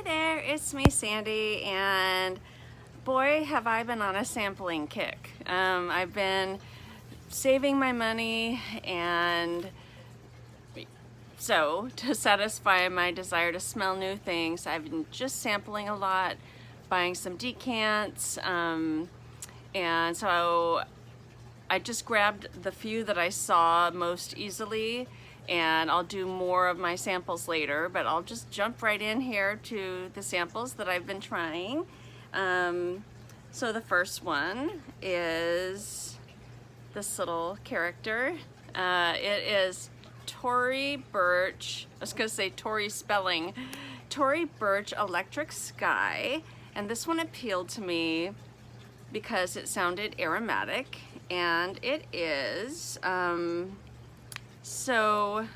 there, it's me, Sandy, and boy, have I been on a sampling kick. I've been saving my money, and so to satisfy my desire to smell new things, I've been just sampling a lot, buying some decants, and so I just grabbed the few that I saw most easily, and I'll do more of my samples later, but I'll just jump right in here to the samples that I've been trying. So the first one is this little character. It is Tori Burch. I was gonna say Tori spelling. Tori Burch Electric Sky, and this one appealed to me because it sounded aromatic, and it is. So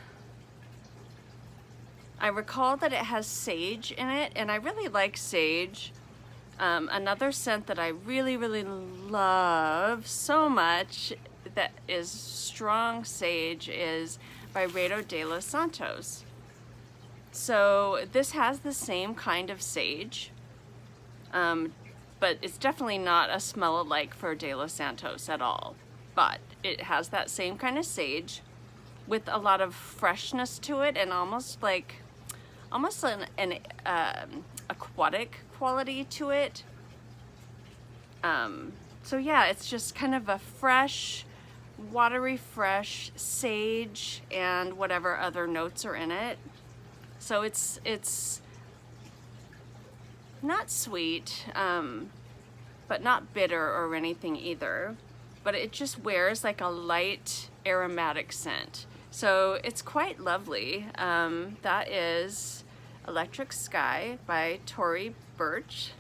I recall that it has sage in it, and I really like sage. Another scent that I really love so much that is strong sage is by Redo de los Santos. So this has the same kind of sage, but it's definitely not a smell-alike for De Los Santos at all. But it has that same kind of sage with a lot of freshness to it, and almost an aquatic quality to it. So yeah, it's just kind of a fresh, watery fresh sage and whatever other notes are in it. So it's not sweet, but not bitter or anything either. But it just wears like a light aromatic scent. So it's quite lovely. That is Electric Sky by Tori Burch.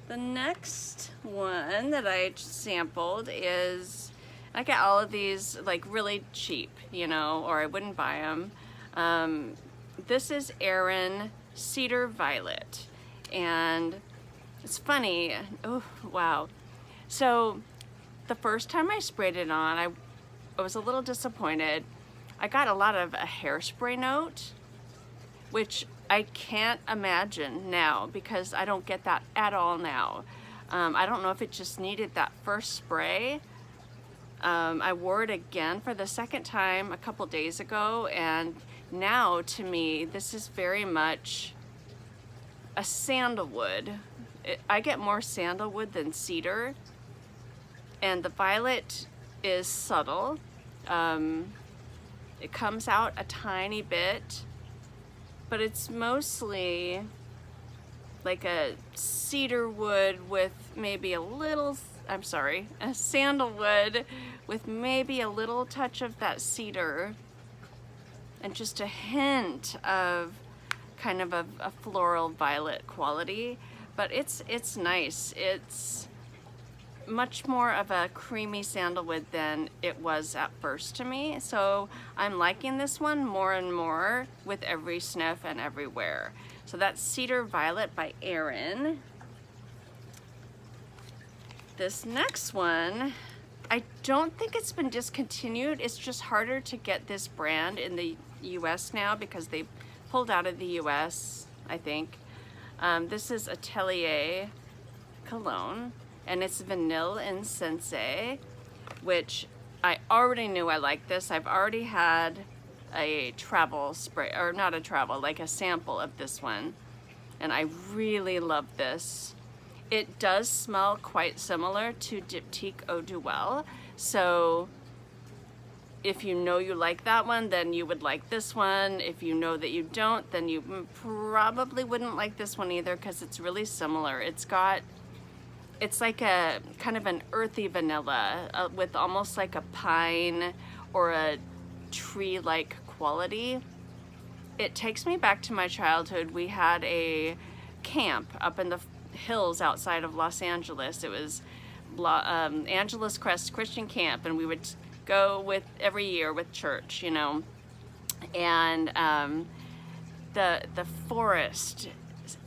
The next one that I sampled is, I get all of these like really cheap, you know, or I wouldn't buy them. This is Aerin Cedre Violet, and it's funny. Oh wow! So the first time I sprayed it on, I was a little disappointed. I got a lot of a hairspray note, which I can't imagine now because I don't get that at all now. I don't know if it just needed that first spray. I wore it again for the second time a couple days ago, and now to me this is very much a sandalwood. I get more sandalwood than cedar, and the violet is subtle. It comes out a tiny bit, but it's mostly like a cedar wood with maybe a little, a sandalwood with maybe a little touch of that cedar, and just a hint of kind of a floral violet quality. But it's nice. It's much more of a creamy sandalwood than it was at first to me. So I'm liking this one more and more with every sniff and every wear. So that's Cedar Violet by Aerin. This next one, I don't think it's been discontinued. It's just harder to get this brand in the US now because they pulled out of the US, I think. This is Atelier Cologne, and it's Vanille Insensee, which I already knew I liked this. I've already had a travel spray, or not a travel, like a sample of this one, and I really love this. It does smell quite similar to Diptyque Eau de Well, so if you know you like that one, then you would like this one. If you know that you don't, then you probably wouldn't like this one either, because it's really similar. It's like a kind of an earthy vanilla with almost like a pine or a tree-like quality. It takes me back to my childhood. We had a camp up in the hills outside of Los Angeles. It was Angeles Crest Christian Camp, and we would go with every year with church, you know. And the forest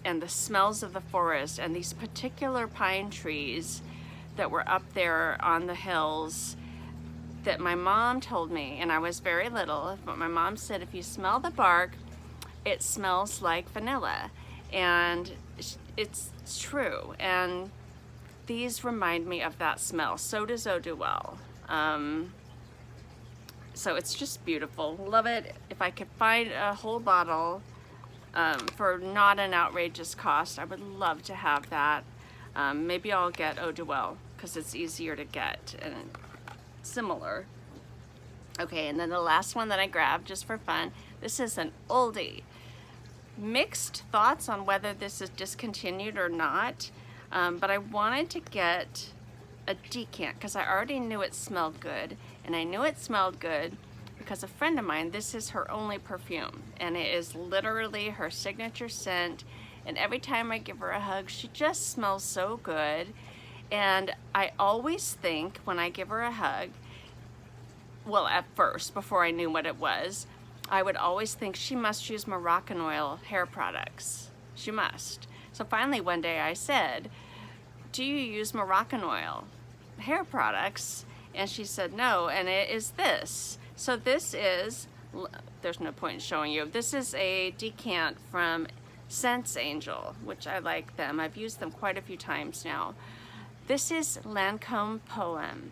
and the smells of the forest and these particular pine trees that were up there on the hills that my mom told me, and I was very little, but my mom said if you smell the bark it smells like vanilla, and it's true. And these remind me of that smell. So does Eau de Well. So it's just beautiful. Love it. If I could find a whole bottle for not an outrageous cost, I would love to have that. Maybe I'll get Eau de Well because it's easier to get and similar. Okay, and then the last one that I grabbed just for fun, this is an oldie. Mixed thoughts on whether this is discontinued or not, but I wanted to get a decant because I already knew it smelled good, and I knew it smelled good because a friend of mine, this is her only perfume, and it is literally her signature scent, and every time I give her a hug, she just smells so good. And I always think when I give her a hug, well, at first, before I knew what it was, I would always think she must use Moroccan oil hair products. She must. So finally one day I said, do you use Moroccan oil hair products? And she said no, and it is this. So this is, there's no point in showing you, this is a decant from Scents Angel, which I like them. I've used them quite a few times now. This is Lancme Poeme.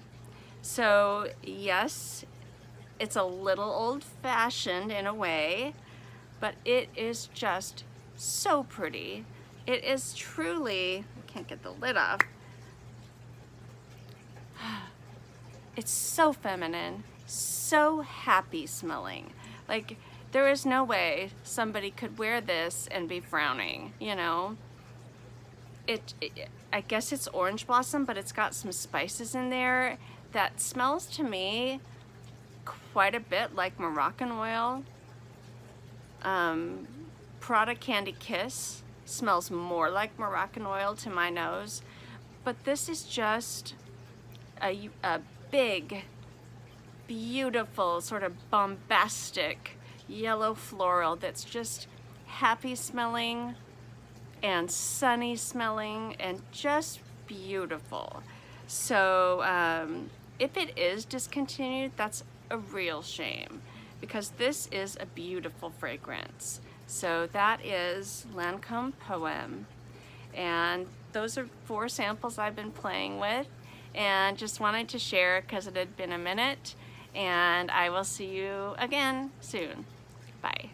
So yes, it's a little old-fashioned in a way, but it is just so pretty. It is truly, I can't get the lid off. It's so feminine, so happy smelling. Like, there is no way somebody could wear this and be frowning, you know? I guess it's orange blossom, but it's got some spices in there that smells to me quite a bit like Moroccan oil. Prada Candy Kiss smells more like Moroccan oil to my nose, but this is just a big, beautiful, sort of bombastic yellow floral that's just happy smelling and sunny smelling and just beautiful. So if it is discontinued, that's a real shame because this is a beautiful fragrance. So that is Lancome Poeme, and those are 4 samples I've been playing with, and just wanted to share because it had been a minute, and I will see you again soon. Bye.